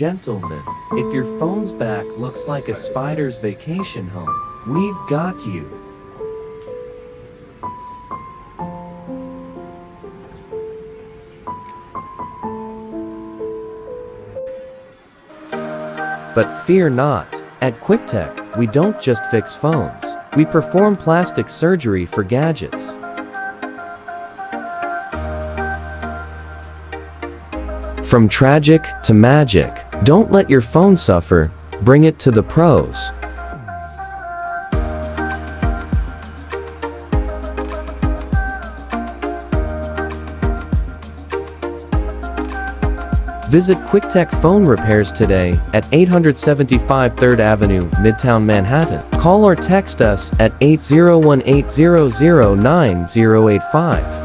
Gentlemen, if your phone's back looks like a spider's vacation home, we've got you. But fear not. At QuickTech, we don't just fix phones. We perform plastic surgery for gadgets. From tragic to magic, don't let your phone suffer, bring it to the pros. Visit QuickTech Phone Repairs today at 875 3rd Avenue, Midtown Manhattan. Call or text us at 801-800-9085.